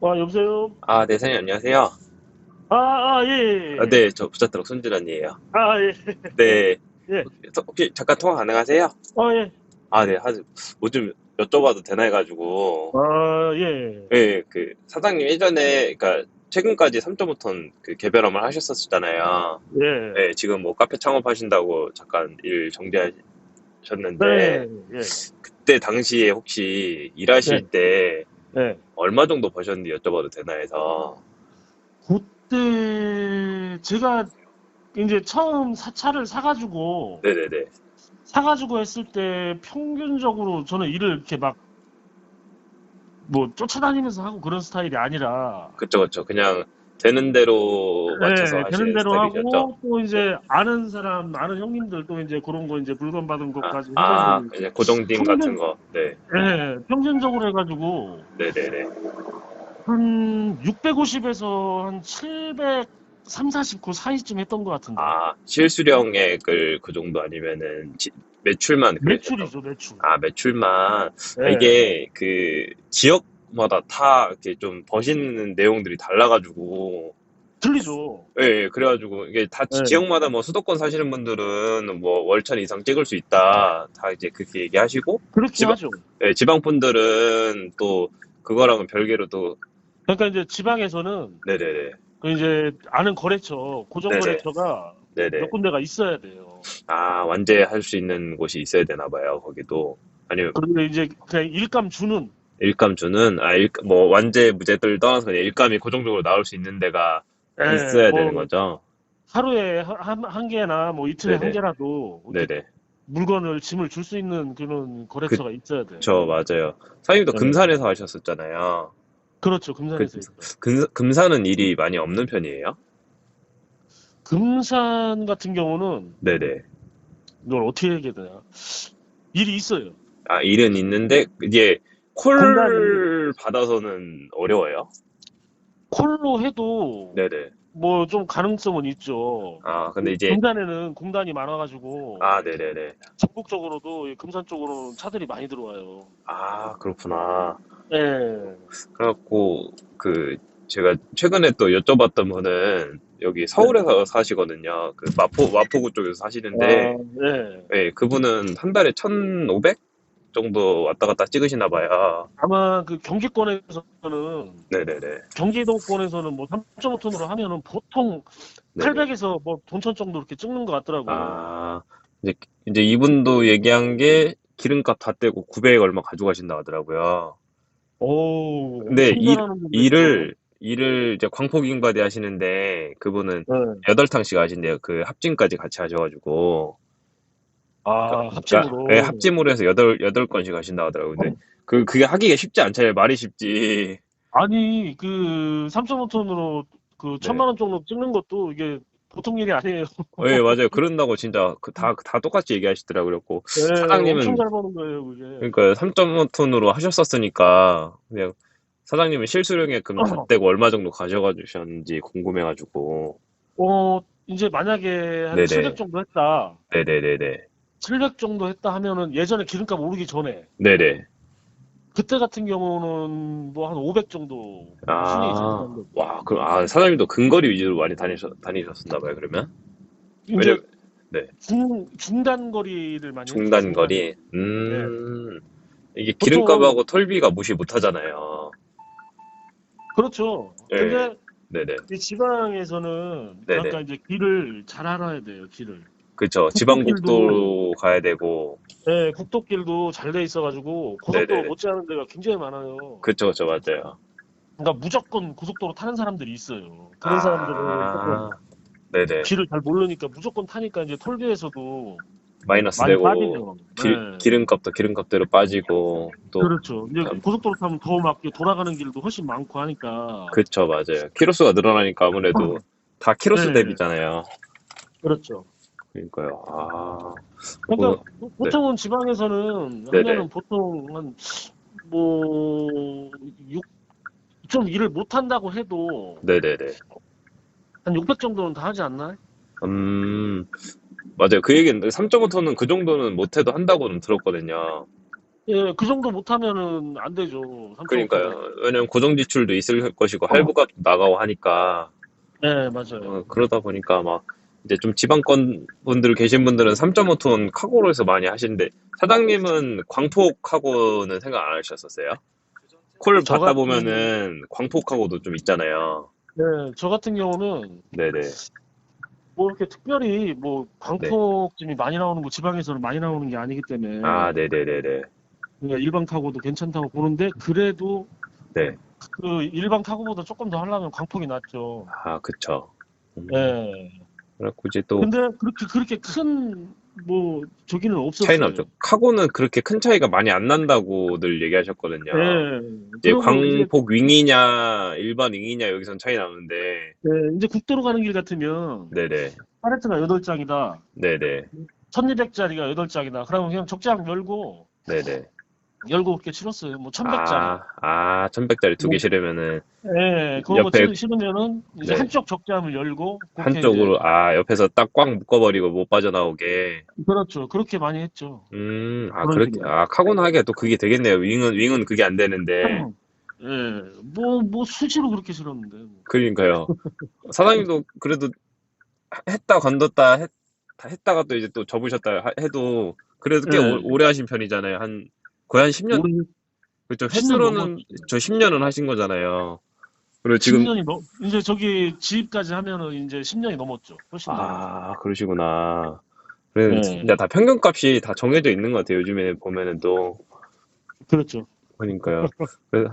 여보세요? 네, 사장님, 안녕하세요. 예, 예, 예. 네, 저 부자트럭 손질원이에요. 예. 네, 예. 혹시 잠깐 통화 가능하세요? 예. 네, 뭐 좀 여쭤봐도 되나 해가지고. 예. 네, 그, 사장님 예전에, 그니까, 최근까지 3.5톤 그 개별함을 하셨었잖아요. 예. 네, 지금 뭐 카페 창업하신다고 잠깐 일 정지하셨는데, 네, 예. 그때 당시에 혹시 일하실 네, 때 예. 얼마 정도 버셨는지 여쭤봐도 되나 해서. 그때 제가 이제 처음 차를 네네네. 사가지고 했을 때 평균적으로 저는 일을 이렇게 막 뭐 쫓아다니면서 하고 그런 스타일이 아니라, 그쵸, 그쵸. 그냥 되는 대로 맞춰서 예, 되는 하시는 대로 스타일이셨죠? 하고 또 이제 아는 사람, 아는 형님들 또 이제 그런 거 이제 물건 받은 것까지 해가지고 그냥 고정딩 같은 평균, 거. 네. 평균적으로 해가지고 네네네. 한 650에서 한 700, 3, 40, 그 사이쯤 했던 것 같은데. 실수령액을 그 정도 아니면은, 매출만 그러셨던. 매출이죠, 매출. 매출만. 예, 이게 그, 지역마다 다 이렇게 좀 버시는 내용들이 달라가지고, 틀리죠. 예, 예, 그래가지고, 이게 다 예, 지역마다 뭐 수도권 사시는 분들은 뭐 월천 이상 찍을 수 있다. 다 이제 그렇게 얘기하시고, 그렇게 지방, 하죠. 예, 지방 분들은 또, 그거랑은 별개로 또, 그러니까 이제 지방에서는 네네네. 그 이제 아는 거래처, 고정 네네. 거래처가 몇 네네. 군데가 있어야 돼요. 완제할 수 있는 곳이 있어야 되나 봐요, 거기도. 아니면, 그런데 이제 그냥 일감 주는, 일감주는, 뭐, 완제, 무제를 떠나서 그냥 일감이 고정적으로 나올 수 있는 데가 있어야 되는 뭐 거죠? 하루에 한 개나 뭐 이틀에 한 네네. 개라도 이렇게 네네. 물건을, 짐을 줄 수 있는 그런 거래처가 있어야 돼요. 그쵸, 맞아요. 사장님도 예. 금산에서 하셨었잖아요. 그렇죠. 그, 금산에서 있죠. 금산은 일이 많이 없는 편이에요? 금산 같은 경우는 네네. 이걸 어떻게 얘기해야 되나? 일이 있어요. 일은 있는데, 이게, 공단이 콜 받아서는 어려워요? 콜로 해도 네네. 뭐 좀 가능성은 있죠. 근데 이제, 금산에는 공단이 많아가지고 네네네. 전국적으로도 이 금산 쪽으로는 차들이 많이 들어와요. 그렇구나. 예. 그래갖고 그 제가 최근에 또 여쭤봤던 분은 여기 네. 서울에서 사시거든요. 그 마포구 쪽에서 사시는데, 예. 네, 그분은 한 달에 1,500 정도 왔다 갔다 찍으시나 봐요. 아마 그 경기권에서는 네네네. 경기도권에서는 뭐 3.5톤으로 하면은 보통 네네. 800에서 뭐 돈천 정도 이렇게 찍는 것 같더라고요. 아, 이제 이분도 얘기한 게 기름값 다 떼고 900 얼마 가져가신다 하더라고요. 오, 근데 엄청 잘하는 건데 그거. 일을 이제 광폭인바디 하시는데 그분은 네. 8탕씩 하신대요. 그 합진까지 같이 하셔가지고. 그러니까 합침으로. 합찜으로 해서 여덟 건씩 하신다 하더라고요. 근데 그게 하기가 쉽지 않잖아요. 말이 쉽지. 아니, 그 3.5톤으로 그 네. 1,000만 원 정도 찍는 것도 이게 보통 일이 아니에요. 예, 맞아요. 그런다고 진짜 다 똑같이 얘기하시더라고요. 그래갖고 네, 엄청 사장님은 잘 버는 거예요, 그게. 그러니까 3.5톤으로 하셨었으니까 그냥 사장님은 실수령액금 다 떼고 얼마 정도 가져가 주셨는지 궁금해가지고. 이제 만약에 한 네네. 700 정도 했다. 네네네네. 700 정도 했다 하면은 예전에 기름값 오르기 전에 네네. 그때 같은 경우는 뭐 한 500 정도 순이익 잡는 거죠. 와, 사장님도 근거리 위주로 많이 다니셨었나 봐요, 그러면? 이제 왜냐면, 네. 중단 거리를 많이 했죠, 중단 거리. 중단거리. 예. 이게 보통 기름값하고 톨비가 무시 못 하잖아요. 그렇죠. 예. 근데 네네. 이 지방에서는 네네. 뭐랄까 이제 길을 잘 알아야 돼요, 길을. 그쵸. 국도길도 지방국도 가야 되고, 국도길도 잘 돼 있어가지고 고속도로 네네네. 못지않은 데가 굉장히 많아요. 그쵸, 그쵸, 맞아요. 그러니까 무조건 고속도로 타는 사람들이 있어요. 그런 사람들은 조금 아, 네네. 길을 잘 모르니까 무조건 타니까 이제 톨비에서도 마이너스 많이 되고, 빠지죠. 네. 기름값도 기름값대로 빠지고, 또, 그렇죠. 이제 고속도로 타면 더 막 돌아가는 길도 훨씬 많고 하니까. 그쵸, 맞아요. 키로수가 늘어나니까 아무래도 다 키로수 네, 대비잖아요. 그렇죠. 그러니까요. 그거, 그러니까 네. 보통은 지방에서는 네네. 하면은 보통 한 뭐, 좀 일을 못 한다고 해도 네네네. 한 600 정도는 다 하지 않나? 음, 맞아요. 그 얘기는 3.5톤은 그 정도는 못해도 한다고는 들었거든요. 예, 그 정도 못하면은 안 되죠. 3.5톤은. 그러니까요. 왜냐면 고정 지출도 있을 것이고 할부값도 나가고 하니까 네, 맞아요. 그러다 보니까 막 이제 좀 지방권 분들 계신 분들은 3.5톤 카고로 해서 많이 하시는데 사장님은 광폭 카고는 생각 안 하셨었어요? 콜 저 받다 같은, 보면은 광폭 카고도 좀 있잖아요. 네, 저 같은 경우는 네네. 뭐 이렇게 특별히 뭐 네. 광폭쯤이 많이 나오는 거 지방에서는 많이 나오는 게 아니기 아, 때문에 네네네네. 그러니까 일반 카고도 괜찮다고 보는데 그래도 네. 그 일반 카고보다 조금 더 하려면 광폭이 낫죠. 아, 그쵸. 예. 그래갖고 이제 또 근데 그렇게 큰 뭐 저기는 차이는 없죠. 없었어요. 카고는 그렇게 큰 차이가 많이 안 난다고들 얘기하셨거든요. 예. 이제 그러고 이제 광폭 윙이냐 일반 윙이냐 여기선 차이 나는데 예, 이제 국도로 가는 길 같으면 네네 팔레트가 8장이다. 네네 1200짜리가 8장이다. 그러면 그냥 적장 네네 열고 그렇게 치렀어요. 뭐 1100짜리. 아 1100짜리 두 개 뭐 실으면은 예, 그런 거 옆에 실으면은 이제 네 한쪽 적잠을 열고 그렇게 이제 한쪽으로 옆에서 딱 꽉 묶어버리고 못 빠져나오게 그렇죠. 그렇게 많이 했죠. 그런 그렇게 식으로. 카고는 하기가 또 그게 되겠네요. 윙은 그게 안 되는데 예, 뭐 수시로 그렇게 실었는데. 뭐. 그러니까요. 사장님도 그래도 했다 건뒀다 했다가 또 이제 또 접으셨다 해도 그래도 꽤 예, 오래 하신 편이잖아요. 거의 한 10년, 올해 그렇죠. 10년 횟수로는 넘었죠. 저 10년은 하신 거잖아요. 그리고 지금, 10년이 이제 저기 지입까지 하면은 이제 10년이 넘었죠. 훨씬 넘었죠. 그러시구나. 그래, 예, 진짜 다 평균값이 다 정해져 있는 것 같아요. 요즘에 보면은 또. 그렇죠. 그러니까요.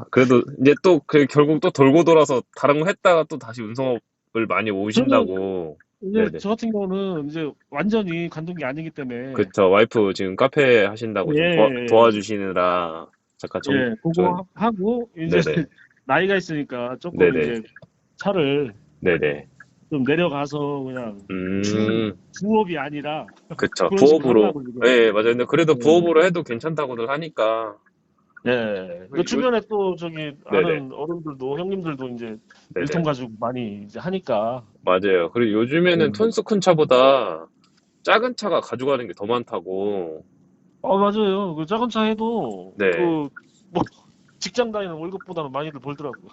그래도 이제 또 결국 또 돌고 돌아서 다른 거 했다가 또 다시 운송업을 많이 저는 오신다고. 이제 네네. 저 같은 경우는 이제 완전히 관둔 게 아니기 때문에 그쵸. 와이프 지금 카페 하신다고 좀 예, 도와주시느라 잠깐 예, 그거 하고 이제 네네. 나이가 있으니까 조금 네네. 이제 차를 네네. 좀 내려가서 그냥 음, 부업이 아니라 그쵸. 그런 식으로 부업으로. 하려고 지금. 예, 맞아요. 근데 그래도 부업으로 예. 해도 괜찮다고들 하니까. 예. 그 요, 주변에 또 저기 네네. 아는 어른들도 형님들도 이제 일통 네네. 가지고 많이 이제 하니까. 맞아요. 그리고 요즘에는 음. 톤수 큰 차보다 작은 차가 가져가는 게 더 많다고. 맞아요. 그 작은 차 해도 네. 그 뭐 직장 다니는 월급보다는 많이들 벌더라고요.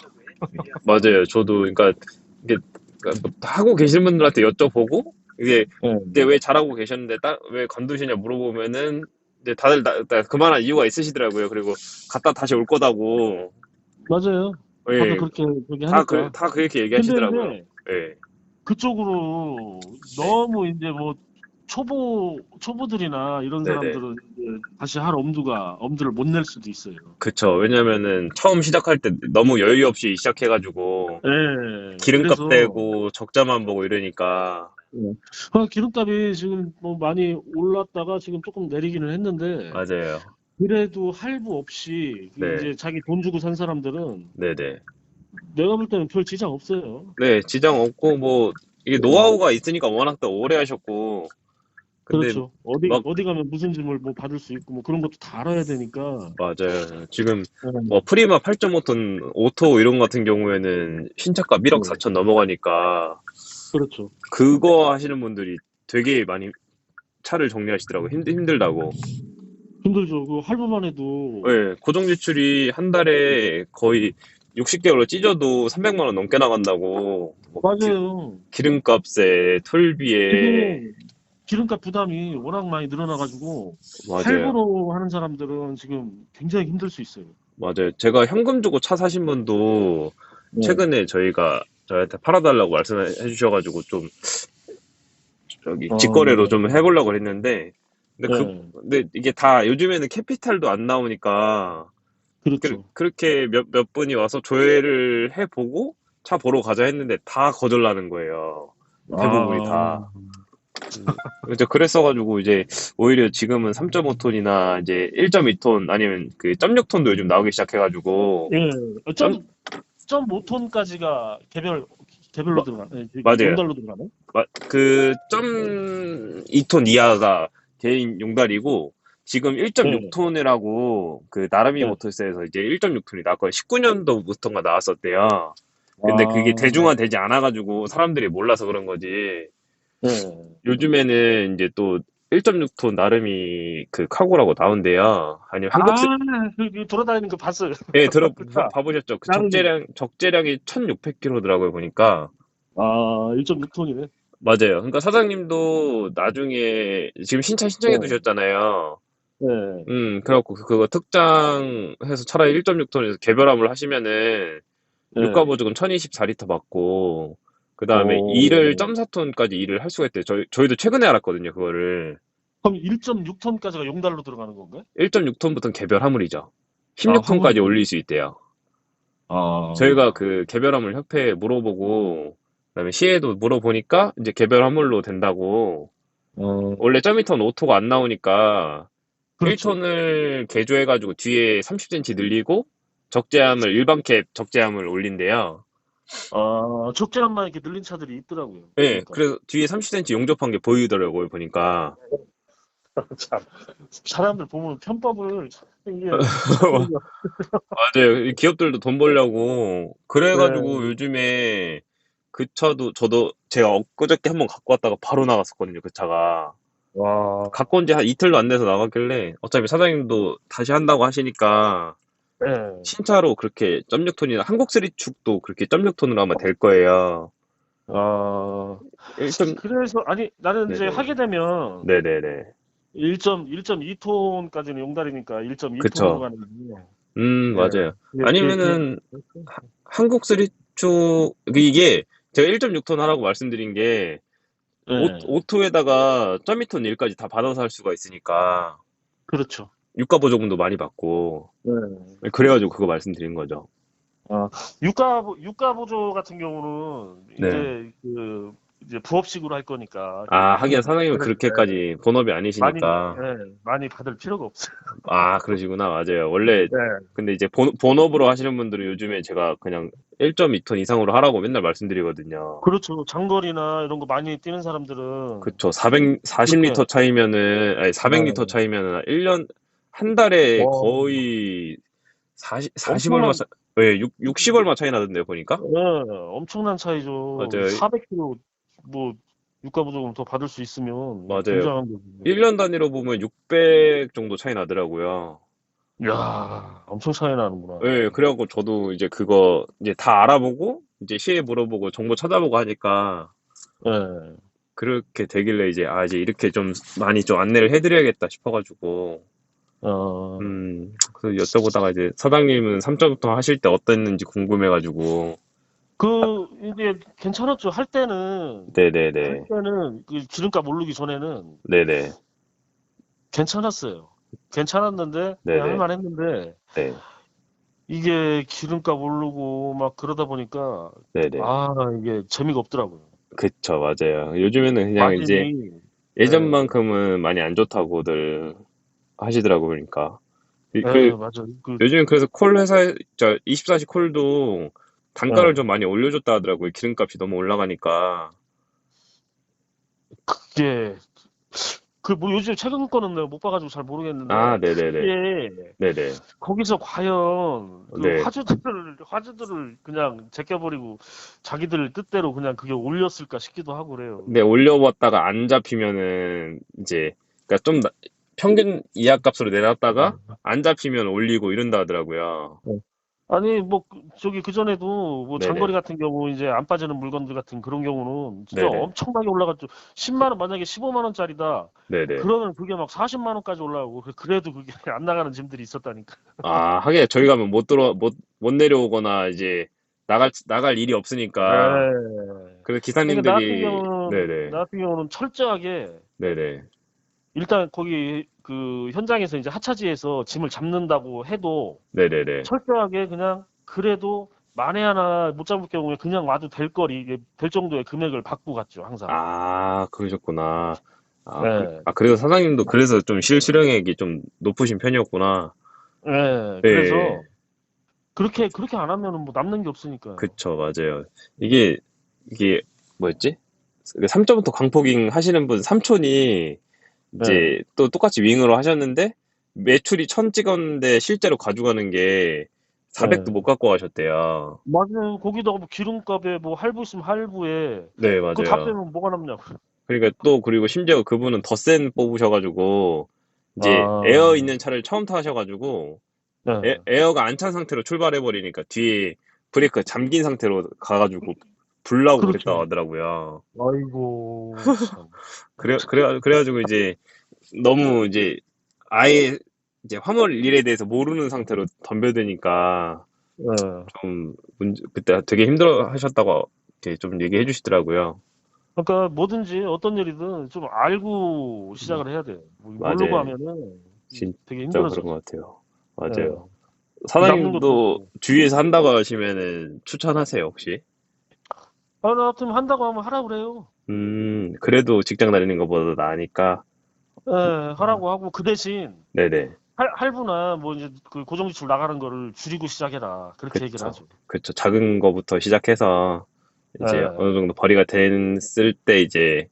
맞아요. 저도, 그러니까, 이게, 그러니까 뭐 하고 계신 분들한테 여쭤보고, 예. 이게 왜 잘하고 계셨는데, 왜 관두시냐 물어보면은, 이제 다들 그만한 이유가 있으시더라고요. 그리고 갔다 다시 올 거다고. 맞아요. 다들 예, 그렇게 그렇게 하니까. 다 그렇게 근데 얘기하시더라고요. 이제 예, 그쪽으로 네, 너무 이제 뭐 초보들이나 이런 네네. 사람들은 이제 다시 할 엄두를 못 낼 수도 있어요. 그쵸. 왜냐면은 처음 시작할 때 너무 여유 없이 시작해가지고, 예. 기름값 그래서 대고 적자만 보고 이러니까, 예. 기름값이 지금 뭐 많이 올랐다가 지금 조금 내리기는 했는데 맞아요. 그래도 할부 없이 네, 이제 자기 돈 주고 산 사람들은 네네. 내가 볼 때는 별 지장 없어요. 네, 지장 없고, 뭐, 이게 예. 노하우가 있으니까 워낙 더 오래 하셨고, 근데 그렇죠. 막, 어디 가면 무슨 짐을 뭐 받을 수 있고 뭐 그런 것도 다 알아야 되니까. 맞아요. 지금, 뭐, 예. 프리마 8.5톤 오토 이런 거 같은 경우에는 신차가 1억 예. 4천 넘어가니까, 그렇죠. 그거 하시는 분들이 되게 많이 차를 정리하시더라고요. 힘들다고. 힘들죠. 그 할부만 해도 네, 고정 지출이 한 달에 거의 60개월로 찢어도 300만 원 넘게 나간다고. 뭐 맞아요. 기름값에, 톨비에, 지금 기름값 부담이 워낙 많이 늘어나가지고 맞아요. 할부로 하는 사람들은 지금 굉장히 힘들 수 있어요. 맞아요. 제가 현금 주고 차 사신 분도 네. 최근에 저희한테 팔아달라고 말씀해 주셔가지고 좀 직거래로 좀 해보려고 했는데, 네. 근데 이게 다 요즘에는 캐피탈도 안 나오니까 그렇죠. 그렇게 몇 분이 와서 조회를 해보고 차 보러 가자 했는데 다 거절나는 거예요. 대부분이 아, 다. 이제 그랬어가지고 이제 오히려 지금은 3.5톤이나 이제 1.2톤 아니면 그 0.6톤도 요즘 나오기 시작해가지고 예. 점, 5톤까지가 개별로 마- 들어가네. 저기 맞아요. 용달로 들어가네. 그 0.2톤 이하가 개인 용달이고 지금 네. 1.6톤이라고 그 나르미 네. 모터스에서 이제 1.6톤이 나왔거든요. 19년도부터가 나왔었대요. 근데 그게 아, 대중화되지 않아가지고 사람들이 몰라서 그런 거지. 네. 요즘에는 이제 또 1.6톤 나름이 그 카고라고 나온대요. 아니면 아, 한국 돌아다니는 거 봤어요. 예, 그니까, 봐보셨죠? 그 나름이. 적재량이 1600kg더라고요, 보니까. 아, 1.6톤이네. 맞아요. 그러니까 사장님도 나중에, 지금 신청해 네. 두셨잖아요. 네. 그래갖고 그거 특장해서 차라리 1.6톤에서 개별함을 하시면은, 네. 유가보조금 1024리터 받고, 그 다음에 일을 오. 0.4톤까지 일을 할 수가 있대요. 저희도 최근에 알았거든요, 그거를. 그럼 1.6톤까지가 용달로 들어가는 건가요? 1.6톤부터는 개별 화물이죠. 아, 16톤까지 화물이요? 올릴 수 있대요. 저희가 아, 그 개별 화물 협회에 물어보고, 그다음에 시에도 물어보니까 이제 개별 화물로 된다고. 어, 원래 점미터는 오토가 안 나오니까 그렇죠. 1톤을 개조해가지고 뒤에 30cm 늘리고 적재함을 일반 캡 적재함을 올린대요. 아, 적재함만 이렇게 늘린 차들이 있더라고요. 예, 보니까. 그래서 뒤에 30cm 용접한 게 보이더라고요, 보니까. 참, 사람들 보면 편법을, 이게, 찾기가, 맞아요. 이 기업들도 돈 벌려고. 그래가지고 네. 요즘에 그 차도 저도 제가 엊그저께 한번 갖고 왔다가 바로 나갔었거든요, 그 차가. 와, 갖고 온지 한 이틀도 안 돼서 나갔길래 어차피 사장님도 다시 한다고 하시니까 네. 신차로 그렇게 0.6톤이나 한국 쓰리축도 그렇게 0.6톤으로 하면 될 거예요. 아, 1점 그래서, 아니, 나는 이제 네네. 하게 되면 네네네. 1.2톤까지는 용달이니까 1.2톤으로 그쵸. 가는 게, 예, 맞아요. 그게, 아니면은 한국 쓰리축 이게 제가 1.6톤 하라고 말씀드린 게 예, 오토에다가 0.2톤 일까지 다 받아서 할 수가 있으니까 그렇죠. 유가 보조금도 많이 받고 예. 그래가지고 그거 말씀드린 거죠. 아, 유가 보조 같은 경우는 네. 이제 부업식으로 할 거니까 아, 하긴 사장님은 그래, 그렇게까지 본업이 많이 아니시니까. 많이 받을 필요가 없어요. 아, 그러시구나. 맞아요. 원래, 네. 근데 이제 본업으로 하시는 분들은 요즘에 제가 그냥 1.2톤 이상으로 하라고 맨날 말씀드리거든요. 그렇죠. 장거리나 이런 거 많이 뛰는 사람들은 그쵸. 그렇게 440리터 차이면은, 아니, 400리터 네. 차이면은 1년, 한 달에 와, 거의 40 얼마 엄청난 차, 예, 60 얼마 차이 나던데요, 보니까? 엄청난 차이죠. 맞아요. 400km 뭐 유가 보조금 더 받을 수 있으면 맞아요. 굉장한 거죠. 1년 단위로 보면 600 정도 차이 나더라고요. 야, 엄청 차이 예, 나는구나. 그래갖고 저도 이제 그거 이제 다 알아보고, 이제 시에 물어보고 정보 찾아보고 하니까, 예. 그렇게 되길래 이제, 이제 이렇게 좀 많이 좀 안내를 해드려야겠다 싶어가지고, 어, 그래서 여쭤보다가 이제 사장님은 3점부터 하실 때 어땠는지 궁금해가지고, 이제 괜찮았죠. 할 네네네. 때는 그 기름값 오르기 전에는 네네. 괜찮았어요. 괜찮았는데, 그냥 네네. 할만했는데, 네. 이게 기름값 오르고 막 그러다 보니까, 네네. 아, 이게 재미가 없더라고요. 그쵸, 맞아요. 요즘에는 그냥 이제 마진이, 예, 예전만큼은 많이 안 좋다고들 하시더라고, 그러니까. 예, 맞아요. 요즘 그래서 콜 회사, 24시 콜도 단가를 예. 좀 많이 올려줬다 하더라고요. 기름값이 너무 올라가니까. 그게, 뭐 요즘 최근 거는 내가 못 봐가지고 잘 아, 모르겠는데, 네네네. 그게 네네. 거기서 과연 네. 화주들을 그냥 제껴버리고 자기들 뜻대로 그냥 그게 올렸을까 싶기도 하고 그래요. 근데 올려봤다가 안 잡히면은 이제 그러니까 평균 이하 값으로 내놨다가 네. 안 잡히면 올리고 이런다 하더라고요. 네. 아니 뭐 저기 그전에도 뭐 장거리 네네. 같은 경우 이제 안 빠지는 물건들 같은 그런 경우는 진짜 네네. 엄청나게 올라갔죠. 10만 원 만약에 15만 원짜리다. 네네. 그러면 그게 막 40만 원까지 올라가고 그래도 그게 안 나가는 짐들이 있었다니까. 하긴 저희 가면 못 내려오거나 이제 나갈 일이 없으니까. 네. 그래서 그러니까 기사님들이, 나 네네. 같은 경우는 철저하게 네네. 일단 거기 그 현장에서 이제 하차지에서 짐을 잡는다고 해도 네네네. 철저하게 그냥 그래도 만에 하나 못 잡을 경우에 그냥 와도 될 정도의 금액을 받고 갔죠, 항상. 그러셨구나. 예. 그래서 사장님도 그래서 좀 실수령액이 좀 높으신 편이었구나. 예. 예, 그래서 그렇게 안 하면은 뭐 남는 게 없으니까요. 그쵸, 맞아요. 이게, 뭐였지? 3점부터 광폭잉 하시는 분 삼촌이 예. 이제 또 똑같이 윙으로 하셨는데 매출이 1000 찍었는데 실제로 가져가는 게 400도 못 예. 갖고 가셨대요. 맞아요. 거기다가 뭐 기름값에 뭐 할부 있으면 할부에 네, 그거 다 맞아요. 빼면 뭐가 남냐고. 그러니까 또 그리고 심지어 그분은 덧센 뽑으셔가지고 이제 에어 아, 있는 차를 처음 타셔가지고 네. 에어가 안 찬 상태로 출발해 버리니까 뒤에 브레이크 잠긴 상태로 가가지고 불나고 그랬다 그렇죠. 하더라고요. 아이고, 참. 그래가지고 이제 너무 이제 아예 이제 화물 일에 대해서 모르는 상태로 덤벼드니까 예. 좀 그때 되게 힘들어 하셨다고 이렇게 좀 얘기해 주시더라고요. 그러니까 뭐든지 어떤 일이든 좀 알고 시작을 해야 돼요. 뭐 모르고 맞아요. 하면은 되게 진짜 그런 힘들어져. 것 같아요. 예. 맞아요. 남는 것도 사장님도 없고. 주위에서 한다고 하시면은 추천하세요, 혹시? 아, 나 같으면 한다고 하면 하라 그래요. 그래도 직장 다니는 것보다 나으니까. 예, 하라고 하고 그 대신 네네. 할부나 뭐 이제 그 고정지출 나가는 거를 줄이고 시작해라. 그렇게 얘기를 그쵸. 하죠. 그쵸. 작은 거부터 시작해서 이제 예, 어느 정도 벌이가 됐을 때 이제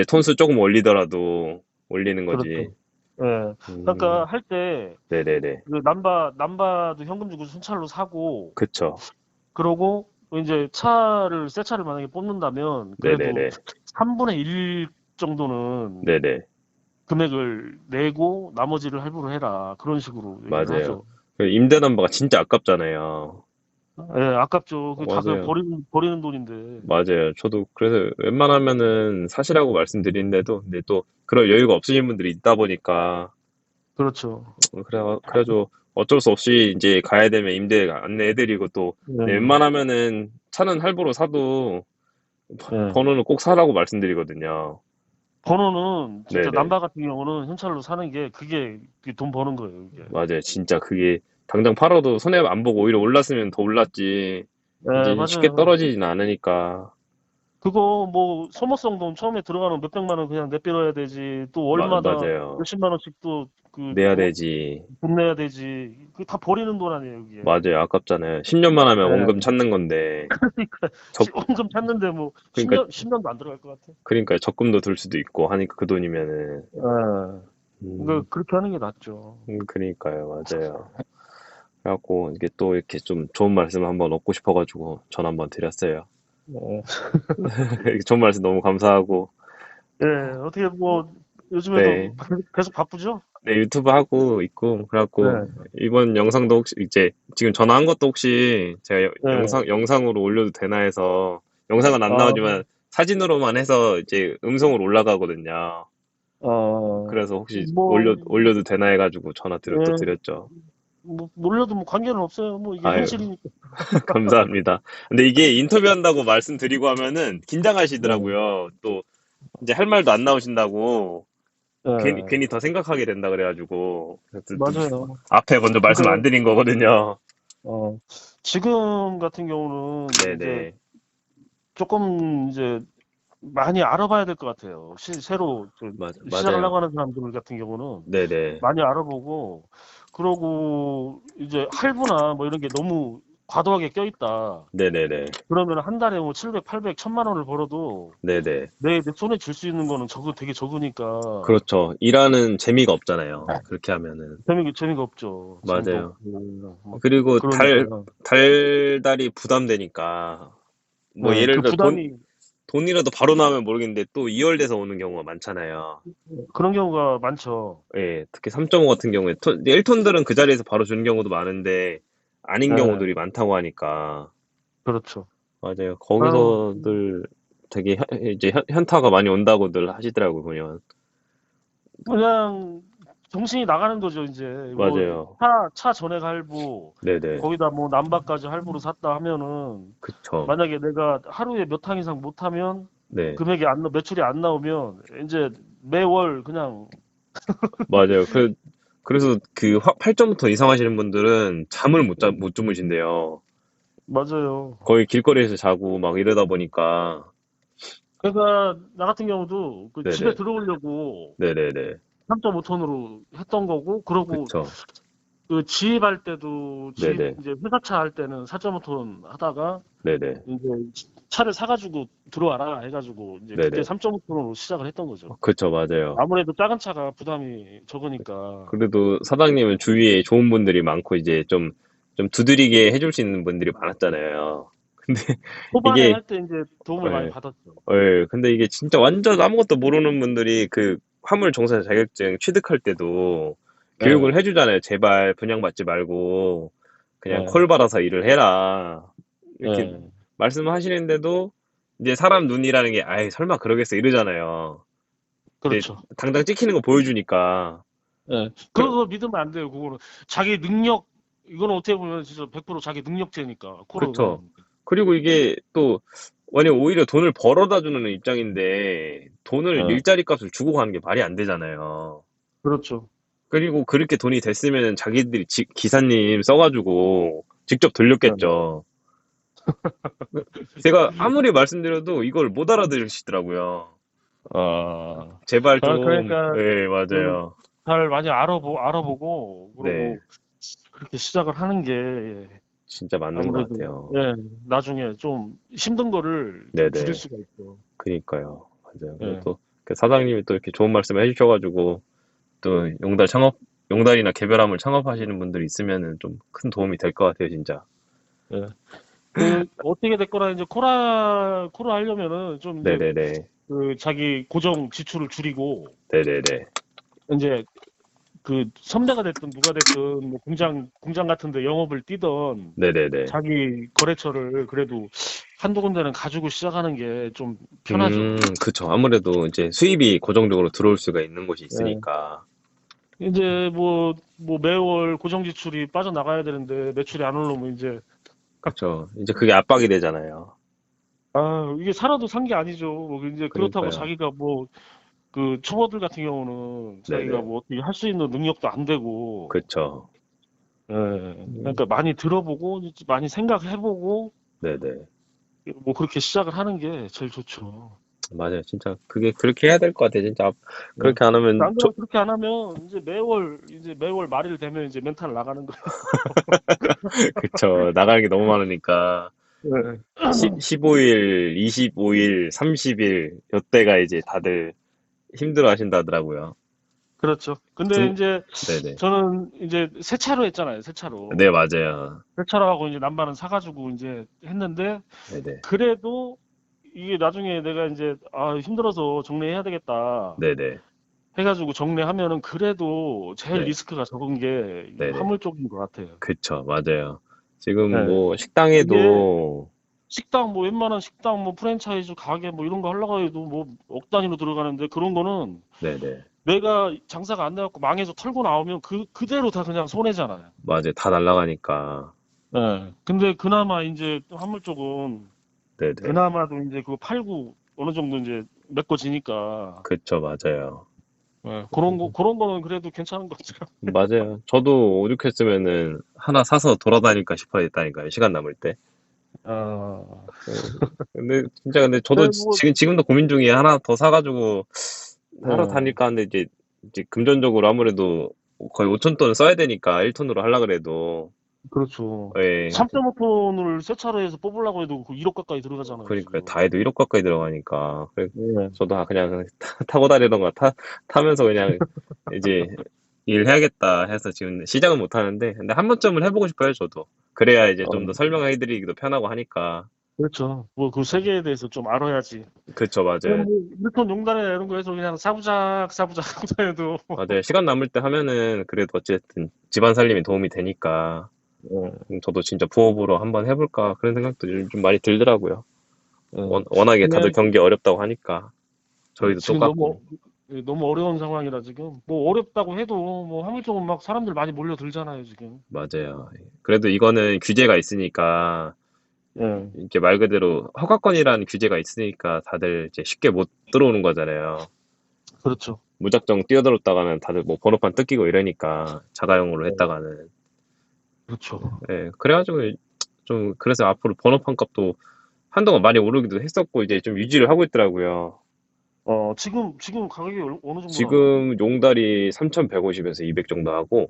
톤수 조금 올리더라도 올리는 거지. 그렇죠. 예. 그러니까 음, 할 때 네네네. 그 남바도 현금 주고 순찰로 사고 그쵸. 그러고 이제 새 차를 만약에 뽑는다면 그래도 네네네. 3분의 1 정도는 네네. 금액을 내고 나머지를 할부로 해라. 그런 식으로 얘기를 맞아요. 하죠. 그 임대 넘버가 진짜 아깝잖아요. 예, 아깝죠. 그 다 그 맞아요. 버리는 돈인데. 맞아요. 저도 그래서 웬만하면은 사시라고 말씀드리는데도, 근데 또 그럴 여유가 없으신 분들이 있다 보니까, 그렇죠. 그래가지고 어쩔 수 없이 이제 가야 되면 임대 안내해드리고 또, 네, 예, 웬만하면은 차는 할부로 사도 예. 번호는 꼭 사라고 말씀드리거든요. 번호는 진짜 네네. 남바 같은 경우는 현찰로 사는 게 그게 돈 버는 거예요, 이게. 맞아요. 진짜 그게 당장 팔아도 손해 안 보고 오히려 올랐으면 더 올랐지. 예, 이제 쉽게 맞아요. 떨어지진 않으니까. 그거 뭐 소모성 돈 처음에 들어가는 몇백만 원 그냥 내빼려야 되지. 또 월마다 맞아요. 몇십만 원씩 또 그 내야 되지. 돈 내야 되지. 그게 다 버리는 돈 아니에요, 이게. 맞아요. 아깝잖아요. 10년만 하면 원금 예. 찾는 건데. 그러니까 적, 원금 찾는데 뭐 그러니까, 10년도 안 들어갈 것 같아. 그러니까 적금도 들 수도 있고 하니까 그 돈이면은. 예. 음, 그러니까 그렇게 하는 게 낫죠. 그러니까요. 맞아요. 그래갖고 이게 또 이렇게 좀 좋은 말씀 한번 얻고 싶어가지고 전화 한번 드렸어요. 예. 좋은 말씀 너무 감사하고. 예, 어떻게 뭐 요즘에도 네. 계속 바쁘죠? 네, 유튜브 하고 있고, 그래갖고, 네. 이번 영상도 혹시, 이제, 지금 전화한 것도 혹시 제가 네. 영상으로 올려도 되나 해서, 영상은 안 아, 나오지만 사진으로만 해서 이제 음성으로 올라가거든요. 그래서 혹시 뭐, 올려도 되나 해가지고 또 예, 드렸죠. 뭐 몰라도 뭐 관계는 없어요. 뭐 이게 아유, 현실이니까. 감사합니다. 근데 이게 인터뷰한다고 말씀드리고 하면은 네. 긴장하시더라고요. 또, 이제 할 말도 안 나오신다고, 예, 괜히 더 생각하게 된다 그래가지고, 그래서 맞아요. 앞에 먼저 말씀 안 그러니까 드린 거거든요. 어, 지금 같은 경우는 이제 네네. 조금 이제 많이 알아봐야 될 것 같아요. 새로 맞아요. 시작하려고 하는 사람들 같은 경우는 네네. 많이 알아보고 그러고 이제 할부나 뭐 이런 게 너무 과도하게 껴있다. 네네네. 그러면 한 달에 뭐 700, 800, 1000만 원을 벌어도 네네. 내 손에 줄 수 있는 거는 되게 적으니까 그렇죠. 일하는 재미가 없잖아요. 그렇게 하면은. 재미가 없죠. 재미도 맞아요. 없고 막 그리고 그러니까 달달이 부담되니까, 뭐 네, 예를 그 들어 부담이 돈이라도 바로 나오면 모르겠는데 또 2월돼서 오는 경우가 많잖아요. 그런 경우가 많죠. 예, 특히 3.5 같은 경우에 1톤들은 그 자리에서 바로 주는 경우도 많은데 아닌 네, 경우들이 많다고 하니까. 그렇죠. 맞아요. 아유, 거기서들 되게 이제 현타가 많이 온다고들 하시더라고요, 보면. 그냥 정신이 나가는 거죠. 이제 뭐 맞아요. 차 전액 할부 네네. 거기다 뭐 남바까지 할부로 샀다 하면은 그쵸. 만약에 내가 하루에 몇 탕 이상 못 하면 네. 매출이 안 나오면 이제 매월 그냥 맞아요. 그래서 그 8점부터 이상 하시는 분들은 잠을 못 주무신대요. 맞아요. 거의 길거리에서 자고 막 이러다 보니까. 그러니까 나 같은 경우도 그 집에 네네. 들어오려고 네네네. 3.5톤으로 했던 거고 그러고 그쵸. 그 지입할 때도 네네. 이제 회사차 할 때는 4.5톤 하다가 네네. 이제 차를 사가지고 들어와라 해가지고 이제 그때 네네. 3.5톤으로 시작을 했던 거죠. 그쵸, 맞아요. 아무래도 작은 차가 부담이 적으니까. 그래도 사장님은 주위에 좋은 분들이 많고 이제 좀 두드리게 해줄 수 있는 분들이 많았잖아요. 근데 초반에 이게 할 때 이제 도움을 많이 예, 받았죠. 근데 이게 진짜 완전 아무것도 모르는 분들이 그 화물 종사 자격증 취득할 때도 예, 교육을 해주잖아요. 제발 분양받지 말고 그냥 예, 콜 받아서 일을 해라. 이렇게 예, 말씀하시는데도 이제 사람 눈이라는 게 아이 설마 그러겠어 이러잖아요. 근데 그렇죠. 당장 찍히는 거 보여주니까 예, 그, 그거 믿으면 안 돼요. 그거는 자기 능력, 이거는 어떻게 보면 진짜 100% 자기 능력제니까 그쵸. 콜은. 그리고 이게 또 만약 오히려 돈을 벌어다 주는 입장인데 돈을 예, 일자리 값을 주고 가는 게 말이 안 되잖아요. 그렇죠. 그리고 그렇게 돈이 됐으면 자기들이 기사님 써가지고 직접 예. 돌렸겠죠. 제가 아무리 말씀드려도 이걸 못 알아들으시더라고요. 아, 제발 좀, 그러니까 네, 그 맞아요. 잘 많이 알아보고 네, 그러고 그렇게 시작을 하는 게 진짜 맞는 것 아무래도 같아요. 예, 나중에 좀 힘든 거를 좀 줄일 네네, 수가 있죠. 그니까요. 맞아요. 그리고 예. 또, 그 사장님이 또 이렇게 좋은 말씀 해주셔가지고, 또 용달이나 개별함을 창업하시는 분들이 있으면은 좀 큰 도움이 될 것 같아요, 진짜. 예. 어떻게 됐거나 이제 코라 하려면은 좀 이제 네네네, 그 자기 고정 지출을 줄이고 네네네, 이제 그 선배가 됐든 누가 됐든 뭐 공장 같은 데 영업을 뛰던 네네네. 자기 거래처를 그래도 한두 군데는 가지고 시작하는 게 좀 편하죠. 그쵸. 아무래도 이제 수입이 고정적으로 들어올 수가 있는 곳이 예. 있으니까. 이제 뭐 매월 고정 지출이 빠져나가야 되는데 매출이 안 올라오면 이제 그쵸. 이제 그게 압박이 되잖아요. 아, 이게 살아도 산 게 아니죠. 뭐 이제 그렇다고 그러니까요. 자기가 뭐 그 초보들 같은 경우는 자기가 네네. 뭐 어떻게 할 수 있는 능력도 안 되고 그쵸. 예. 음, 그러니까 많이 들어보고 많이 생각해보고 네네. 뭐 그렇게 시작을 하는 게 제일 좋죠. 맞아요. 진짜 그게 그렇게 해야 될 것 같아요. 진짜 예. 그렇게 안 하면 안 그러면 그렇게 안 하면 이제 매월 말일 되면 이제 멘탈 나가는 거예요. 그쵸. 나가는 게 너무 많으니까. 예. 15일, 25일, 30일, 요때가 이제 다들 힘들어 하신다더라고요. 그렇죠. 근데 중, 이제 네네. 저는 이제 새 차로 했잖아요. 새 네, 차로. 맞아요. 새 차로 하고 이제 남반은 사가지고 이제 했는데 네네. 그래도 이게 나중에 내가 이제 아 힘들어서 정리해야 되겠다 네네. 해가지고 정리하면은 그래도 제일 네. 리스크가 적은 게 이 네네. 화물 쪽인 것 같아요. 그쵸. 맞아요. 지금 네. 뭐 이게 식당에도 식당 뭐 웬만한 식당 뭐 프랜차이즈 가게 뭐 이런 거 하려고 해도 뭐 억 단위로 들어가는데 그런 거는 네네. 내가 장사가 안 돼갖고 망해서 털고 나오면 그대로 다 그냥 손해잖아요. 맞아요. 다 날라가니까. 예. 근데 그나마 이제 화물 쪽은 네네. 그나마도 이제 그거 팔고 어느 정도 이제 메꿔지니까 그쵸. 맞아요. 예. 그런 거는 그래도 괜찮은 것 같아요. 맞아요. 저도 오죽했으면은 하나 사서 돌아다닐까 싶어 했다니까요. 시간 남을 때. 아, 근데 저도 네, 뭐, 지금도 고민 중이에요. 하나 더 사가지고 하러 예. 다닐까 하는데 이제 금전적으로 아무래도 거의 5천 돈 써야 되니까 1톤으로 하려 그래도. 그렇죠. 예. 3.5톤을 새 차로 해서 뽑으려고 해도 그 1억 가까이 들어가잖아요, 그러니까 지금. 다 해도 1억 가까이 들어가니까. 예. 저도 그냥 타고 다니던가 타면서 그냥 이제 일해야겠다 해서 지금 시작은 못 하는데 근데 한 번쯤은 해보고 싶어요, 저도. 그래야 이제 좀 더 어, 설명해드리기도 편하고 하니까. 그렇죠. 뭐 그 세계에 대해서 좀 알아야지. 그쵸, 그냥 맞아요. 뭐 1톤 용단이나 이런 거 해서 그냥 사부작 하고 다녀도. 맞아요. 시간 남을 때 하면은 그래도 어쨌든 집안 살림에 도움이 되니까 예, 저도 진짜 부업으로 한번 해볼까 그런 생각도 좀 많이 들더라고요. 예. 워낙에 다들 근데 경기 어렵다고 하니까 저희도 지금 너무 똑같고. 너무 어려운 상황이라 지금 뭐 어렵다고 해도 뭐 화물 쪽은 막 사람들 많이 몰려들잖아요, 지금. 맞아요. 그래도 이거는 규제가 있으니까 예, 이게 말 그대로 허가권이라는 규제가 있으니까 다들 이제 쉽게 못 들어오는 거잖아요. 그렇죠. 무작정 뛰어들었다가는 다들 뭐 번호판 뜯기고 이러니까 자가용으로 예, 했다가는. 그렇죠. 예, 그래가지고 좀 그래서 앞으로 번호판 값도 한동안 많이 오르기도 했었고 이제 좀 유지를 하고 있더라고요. 지금 가격이 어느 정도 나가요? 지금 용달이 3,150에서 200 정도 하고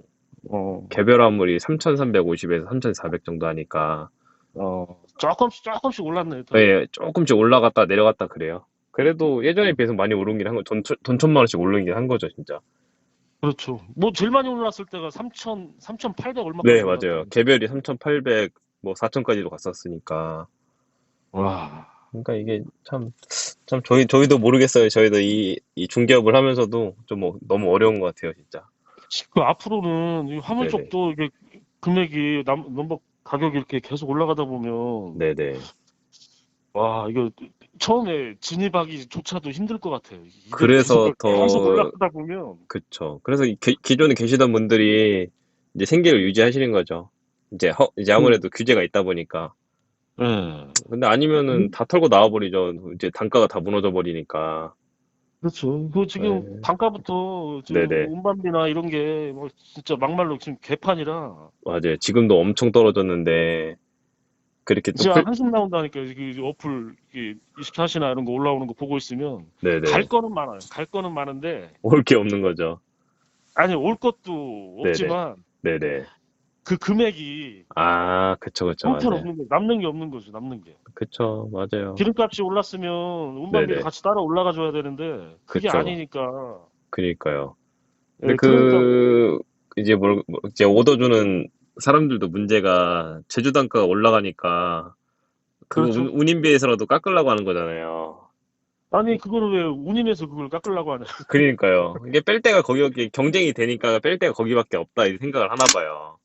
어, 개별 화물이 3,350에서 3,400 정도 하니까 조금씩 올랐네, 더. 예, 조금씩 올라갔다 내려갔다 그래요. 그래도 예전에 비해서 많이 오르긴 한 거, 돈 천만 원씩 오르긴 한 거죠, 진짜. 그렇죠. 뭐 제일 많이 올랐을 때가 3,800 네, 얼마까지 맞아요. 올랐다고. 개별이 3,800, 뭐 4,000까지도 갔었으니까. 와. 그러니까 이게 참 저희도 모르겠어요. 저희도 이 중개업을 하면서도 좀 뭐 너무 어려운 것 같아요, 진짜. 그 앞으로는 이 화물 네네. 쪽도 이게 금액이 넘버 가격이 이렇게 계속 올라가다 보면 네네. 와 이거 처음에 진입하기조차도 힘들 것 같아요. 그래서 이걸 계속 더, 올라가다 보면 그쵸. 그래서 기존에 계시던 분들이 이제 생계를 유지하시는 거죠. 이제 그 아무래도 규제가 있다 보니까. 예. 근데 아니면은 다 털고 나와버리죠. 이제 단가가 다 무너져 버리니까. 그렇죠. 그 지금 네. 단가부터 지금 네네. 운반비나 이런 게 뭐 진짜 막말로 지금 개판이라 맞아요. 지금도 엄청 떨어졌는데, 그렇게 또 진짜 한숨 나온다니까요. 그 어플 24시나 이런 거 올라오는 거 보고 있으면 갈 네네. 거는 많아요. 갈 거는 많은데 올 게 없는 거죠. 아니 올 것도 네네. 없지만 네네. 그 금액이 아, 그쵸, 그쵸, 맞아요. 형편없는 거 남는 게 없는 거죠. 남는 게. 그쵸, 맞아요. 기름값이 올랐으면 운반비도 네네. 같이 따라 올라가 줘야 되는데 그게 그쵸. 아니니까. 그니까요. 근데 예, 그러니까 이제 이제 오더 주는 사람들도 문제가 제주 단가가 올라가니까 그거 그렇죠. 운임비에서라도 깎으려고 하는 거잖아요. 아니 그거를 왜 운임해서 그걸 깎으려고 하냐. 그러니까요. 이게 뺄 데가 거기 경쟁이 되니까 뺄 데가 거기밖에 없다 이 생각을 하나 봐요.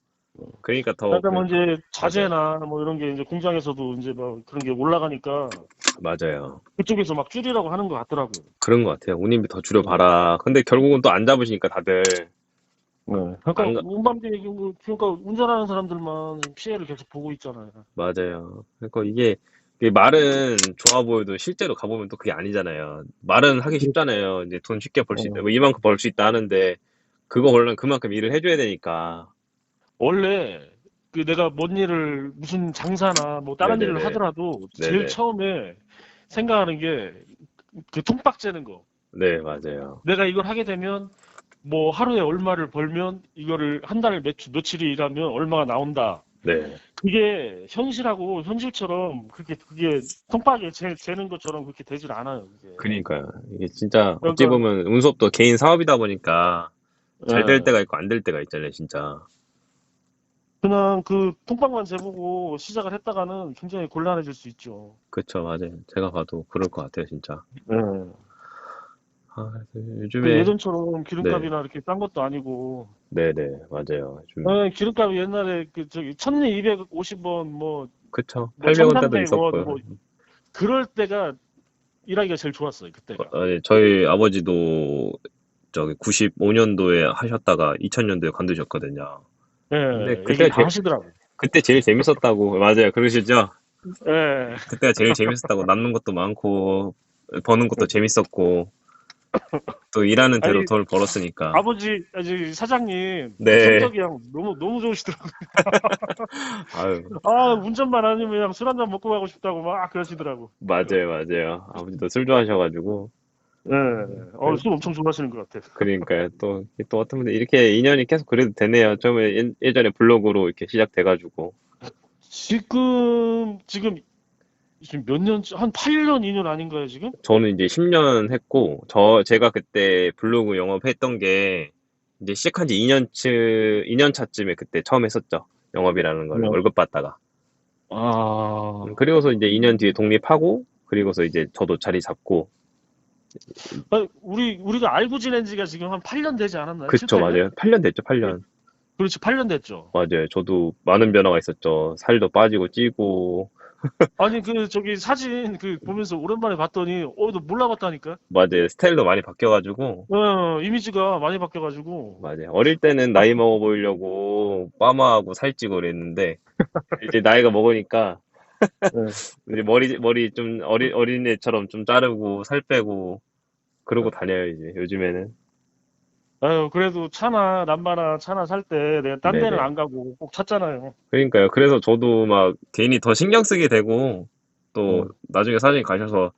그러니까 더 그러니까 뭐 이제 맞아요. 자재나 뭐 이런 게 이제 공장에서도 이제 뭐 그런 게 올라가니까 맞아요. 그쪽에서 막 줄이라고 하는 것 같더라고요. 그런 것 같아요. 운임비 더 네. 줄여봐라. 근데 결국은 또 안 잡으시니까 다들 네. 그러니까 안 가, 운반비 그러니까 운전하는 사람들만 피해를 계속 보고 있잖아요. 맞아요. 그러니까 이게 말은 좋아 보여도 실제로 가보면 또 그게 아니잖아요. 말은 하기 쉽잖아요. 이제 돈 쉽게 벌 수 있다. 뭐 어. 이만큼 벌 수 있다 하는데 그거 벌려면 그만큼 일을 해줘야 되니까. 원래 그 내가 뭔 일을 무슨 장사나 뭐 다른 일을 네네네. 하더라도 제일 네네. 처음에 생각하는 게 그 통박 재는 거. 네, 맞아요. 내가 이걸 하게 되면 뭐 하루에 얼마를 벌면 이거를 한 달 며칠을 일하면 얼마가 나온다. 네. 그게 현실하고 현실처럼 그게 통박에 재는 것처럼 그렇게 되질 않아요. 이게. 그러니까요. 이게 진짜 어찌 그러니까 보면 운수업도 개인 사업이다 보니까 잘 될 예. 때가 있고 안 될 때가 있잖아요, 진짜. 그냥 그 통박만 재보고 시작을 했다가는 굉장히 곤란해질 수 있죠. 그쵸, 맞아요. 제가 봐도 그럴 것 같아요, 진짜. 예. 아, 그 요즘에, 예전처럼 네. 기름값이나 이렇게 싼 것도 아니고. 네네, 맞아요. 기름값이 옛날에 그 저기 1,250원 그쵸. 뭐 800원 대도 1,300원 있었고요. 뭐 그럴 때가 일하기가 제일 좋았어요. 그때가. 네, 저희 아버지도 저기 95년도에 하셨다가 2000년도에 관두셨거든요. 근데 예, 얘기 다 하시더라고. 그때 제일 재밌었다고, 맞아요. 그러시죠? 예. 그때가 제일 재밌었다고, 남는 것도 많고, 버는 것도 재밌었고, 또 일하는 대로 아니 돈 벌었으니까. 아니 사장님 네. 성격이 그냥 너무 좋으시더라고요. 아유, 아 운전만 아니면 그냥 술 한잔 먹고 가고 싶다고 막 그러시더라고. 맞아요, 맞아요. 아버지도 술 좋아하셔가지고. 예. 그래- 술 엄청 좋아하시는 것 같아요. 그러니까요. 또 어떤 분들 이렇게 인연이 계속 그래도 되네요. 처음에 예전에 블로그로 이렇게 시작돼가지고. 지금 몇 년, 한 8년, 2년 아닌가요, 지금? 저는 이제 10년 했고, 제가 그때 블로그 영업했던 게, 이제 시작한 지 2년 차쯤에 그때 처음 했었죠. 영업이라는 걸, 네. 월급 받다가. 아, 그리고서 이제 2년 뒤에 독립하고, 그리고서 이제 저도 자리 잡고, 아니, 우리가 알고 지낸 지가 지금 한 8년 되지 않았나요? 그쵸, 7, 8년? 맞아요. 8년 됐죠, 8년. 그렇지, 8년 됐죠. 맞아요. 저도 많은 변화가 있었죠. 살도 빠지고 찌고, 아니, 저기 사진 보면서 오랜만에 봤더니, 너 몰라봤다니까? 맞아요. 스타일도 많이 바뀌어가지고, 이미지가 많이 바뀌어가지고. 맞아요. 어릴 때는 나이 먹어 보이려고 빠마하고 살찌고 그랬는데, 이제 나이가 먹으니까, 네. 이제 머리 좀 어린애처럼 좀 자르고 살 빼고 그러고 다녀요, 이제 요즘에는. 아유, 그래도 남바나 차나 살 때 내가 딴 데는 네네. 안 가고 꼭 찾잖아요. 그러니까요. 그래서 저도 막 괜히 더 신경 쓰게 되고 또 응, 나중에 사장님 가셔서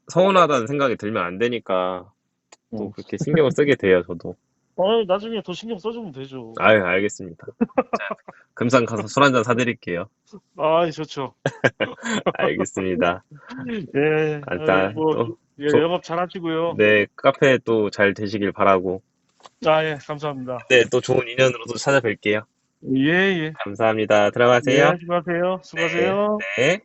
서운하다는 생각이 들면 안 되니까 또 응. 그렇게 신경을 쓰게 돼요, 저도. 나중에 더 신경 써주면 되죠. 아유, 알겠습니다. 자, 금상 가서 술 한잔 사드릴게요. 좋죠. 알겠습니다. 예, 일단 또, 예, 조, 영업 잘 하시고요. 네, 카페 또 잘 되시길 바라고. 예, 감사합니다. 네, 또 좋은 인연으로 또 찾아뵐게요. 예, 예. 감사합니다. 들어가세요. 예, 수고하세요. 네, 수고하세요. 네.